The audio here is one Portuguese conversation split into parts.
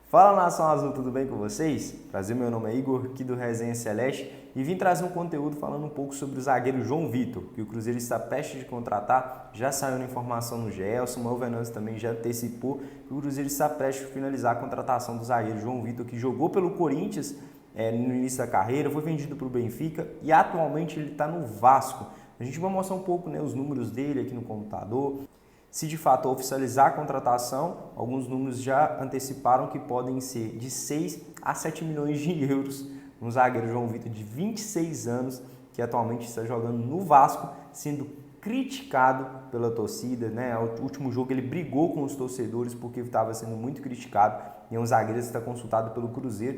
Fala Nação Azul, tudo bem com vocês? Prazer, meu nome é Igor, aqui do Resenha Celeste e vim trazer um conteúdo falando um pouco sobre o zagueiro João Vitor, que o Cruzeiro está prestes de contratar. Já saiu na informação no GE, o Samuel Venâncio também já antecipou que o Cruzeiro está prestes a finalizar a contratação do zagueiro João Vitor, que jogou pelo Corinthians no início da carreira, foi vendido para o Benfica e atualmente ele está no Vasco. A gente vai mostrar um pouco, os números dele aqui no computador. Se de fato oficializar a contratação, alguns números já anteciparam que podem ser de 6 a 7 milhões de euros no zagueiro João Vitor, de 26 anos, que atualmente está jogando no Vasco, sendo criticado pela torcida, né? O último jogo ele brigou com os torcedores porque estava sendo muito criticado, e é um zagueiro que está consultado pelo Cruzeiro,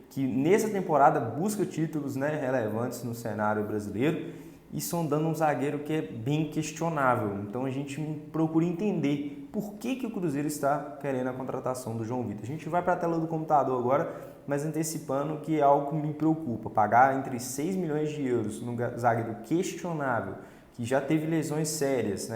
que nessa temporada busca títulos, relevantes no cenário brasileiro, e sondando um zagueiro que é bem questionável. Então a gente procura entender por que o Cruzeiro está querendo a contratação do João Vitor. A gente vai para a tela do computador agora, mas antecipando que é algo que me preocupa. Pagar entre 6 milhões de euros num zagueiro questionável, que já teve lesões sérias,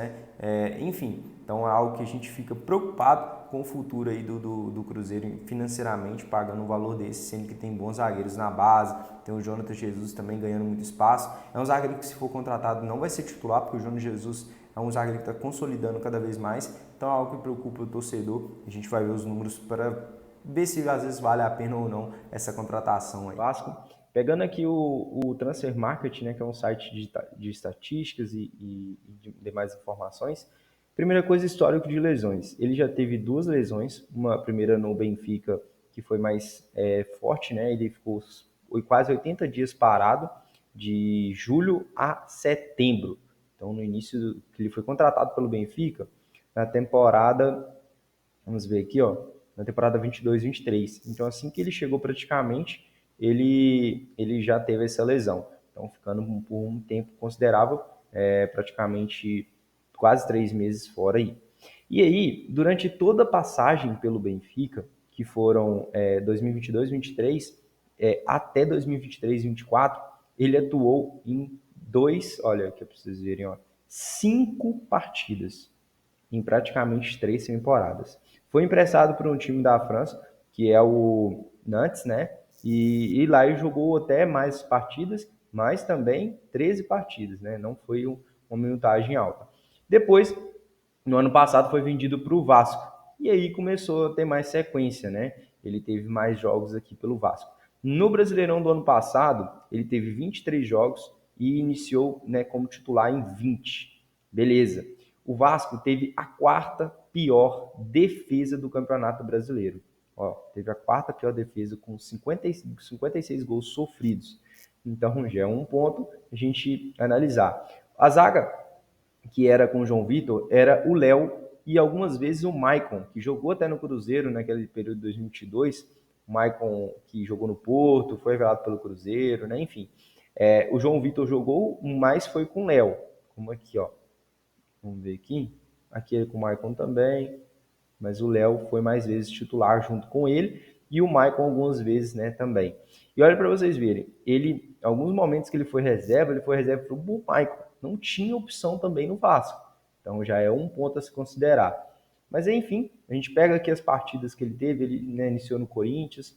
enfim, então é algo que a gente fica preocupado com o futuro aí do Cruzeiro financeiramente, pagando um valor desse, sendo que tem bons zagueiros na base, tem o Jonathan Jesus também ganhando muito espaço. É um zagueiro que, se for contratado, não vai ser titular, porque o Jonathan Jesus é um zagueiro que está consolidando cada vez mais, então é algo que preocupa o torcedor. A gente vai ver os números para ver se às vezes vale a pena ou não essa contratação aí. Vasco. Pegando aqui o Transfer Market, que é um site de estatísticas e de demais informações. Primeira coisa, histórico de lesões. Ele já teve 2 lesões, uma primeira no Benfica, que foi mais forte, ele ficou quase 80 dias parado, de julho a setembro. Então, no início que ele foi contratado pelo Benfica, na temporada, vamos ver aqui, na temporada 22-23. Então, assim que ele chegou praticamente, ele já teve essa lesão. Então, ficando por um tempo considerável, praticamente quase 3 meses fora aí. E aí, durante toda a passagem pelo Benfica, que foram 2022-23 até 2023-24, ele atuou em olha, que eu preciso verem, 5 partidas em praticamente 3 temporadas. Foi emprestado para um time da França, que é o Nantes, E lá ele jogou até mais partidas, mas também 13 partidas, Não foi uma minutagem alta. Depois, no ano passado, foi vendido para o Vasco. E aí começou a ter mais sequência, Ele teve mais jogos aqui pelo Vasco. No Brasileirão do ano passado, ele teve 23 jogos e iniciou como titular em 20. Beleza. O Vasco teve a 4ª pior defesa do Campeonato Brasileiro. Teve a 4ª pior defesa com 56 gols sofridos. Então já é um ponto a gente analisar. A zaga que era com o João Vitor era o Léo e algumas vezes o Maicon, que jogou até no Cruzeiro naquele período de 2022. O Maicon, que jogou no Porto, foi revelado pelo Cruzeiro, Enfim, o João Vitor jogou, mas foi com o Léo. Como aqui, Vamos ver aqui. Aqui é com o Maicon também, mas o Léo foi mais vezes titular junto com ele e o Maicon algumas vezes, também. E olha para vocês verem, em alguns momentos que ele foi reserva para o Maicon. Não tinha opção também no Vasco. Então já é um ponto a se considerar. Mas enfim, a gente pega aqui as partidas que ele teve, ele iniciou no Corinthians,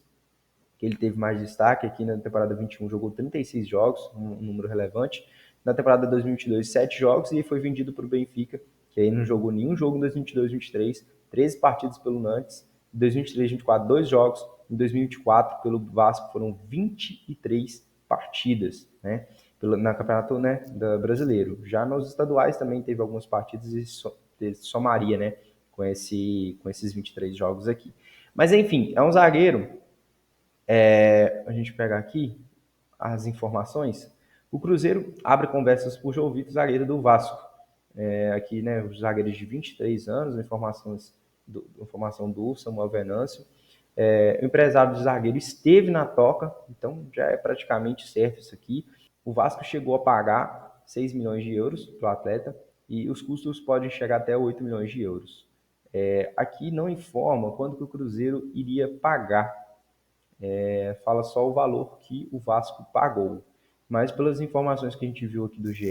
que ele teve mais destaque aqui na temporada 21, jogou 36 jogos, um número relevante. Na temporada 2022, 7 jogos, e foi vendido para o Benfica, que aí não jogou nenhum jogo em 2022-23, 13 partidas pelo Nantes. Em 2023-24, 2 jogos. Em 2024, pelo Vasco, foram 23 partidas, na campeonato brasileiro. Já nos estaduais também teve algumas partidas e somaria, com esses 23 jogos aqui. Mas enfim, é um zagueiro. A gente pega aqui as informações. O Cruzeiro abre conversas por João Vitor, zagueiro do Vasco. Aqui, os zagueiros de 23 anos, informação do Samuel Venâncio. O empresário do zagueiro esteve na toca, então já é praticamente certo isso aqui. O Vasco chegou a pagar 6 milhões de euros para o atleta e os custos podem chegar até 8 milhões de euros. Aqui não informa quando que o Cruzeiro iria pagar. Fala só o valor que o Vasco pagou. Mas pelas informações que a gente viu aqui do GE,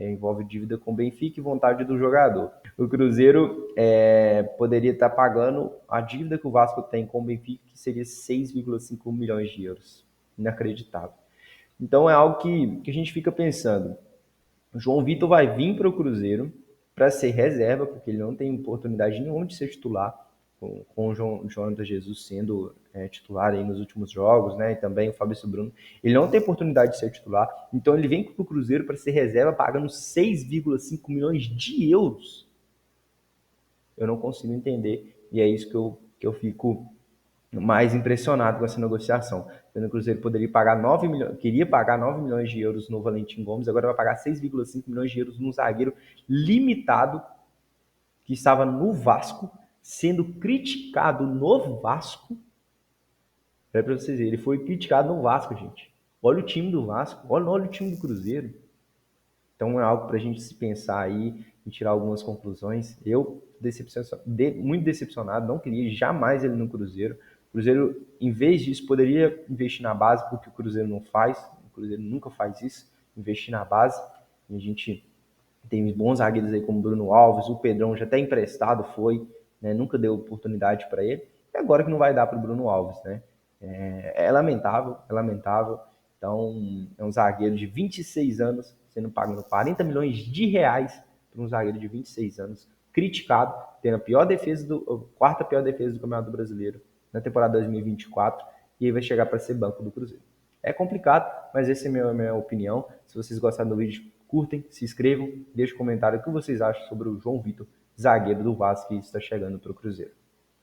envolve dívida com o Benfica e vontade do jogador. O Cruzeiro poderia estar pagando a dívida que o Vasco tem com o Benfica, que seria 6,5 milhões de euros. Inacreditável. Então é algo que a gente fica pensando. O João Vitor vai vir para o Cruzeiro para ser reserva, porque ele não tem oportunidade nenhuma de ser titular, com o Jonathan Jesus sendo titular aí nos últimos jogos, né? E também o Fabrício Bruno. Ele não tem oportunidade de ser titular, então ele vem para o Cruzeiro para ser reserva, pagando 6,5 milhões de euros. Eu não consigo entender, e é isso que eu fico mais impressionado com essa negociação. O Cruzeiro poderia pagar 9 milhões, queria pagar 9 milhões de euros no Valentim Gomes, agora vai pagar 6,5 milhões de euros num zagueiro limitado que estava no Vasco, sendo criticado no Vasco. É para vocês verem, ele foi criticado no Vasco, gente. Olha o time do Vasco, olha o time do Cruzeiro. Então é algo para a gente se pensar aí e tirar algumas conclusões. Eu, muito decepcionado, não queria jamais ele no Cruzeiro. O Cruzeiro, em vez disso, poderia investir na base, porque o Cruzeiro não faz. O Cruzeiro nunca faz isso, investir na base. E a gente tem bons zagueiros aí como Bruno Alves, o Pedrão já até emprestado foi, né? Nunca deu oportunidade para ele. E agora que não vai dar para o Bruno Alves, né? É lamentável, é lamentável. Então, é um zagueiro de 26 anos, sendo pago 40 milhões de reais para um zagueiro de 26 anos, criticado, tendo a quarta pior defesa do Campeonato Brasileiro na temporada 2024, e aí vai chegar para ser banco do Cruzeiro. É complicado, mas essa é a minha opinião. Se vocês gostaram do vídeo, curtem, se inscrevam, deixem um comentário o que vocês acham sobre o João Vitor, zagueiro do Vasco que está chegando para o Cruzeiro.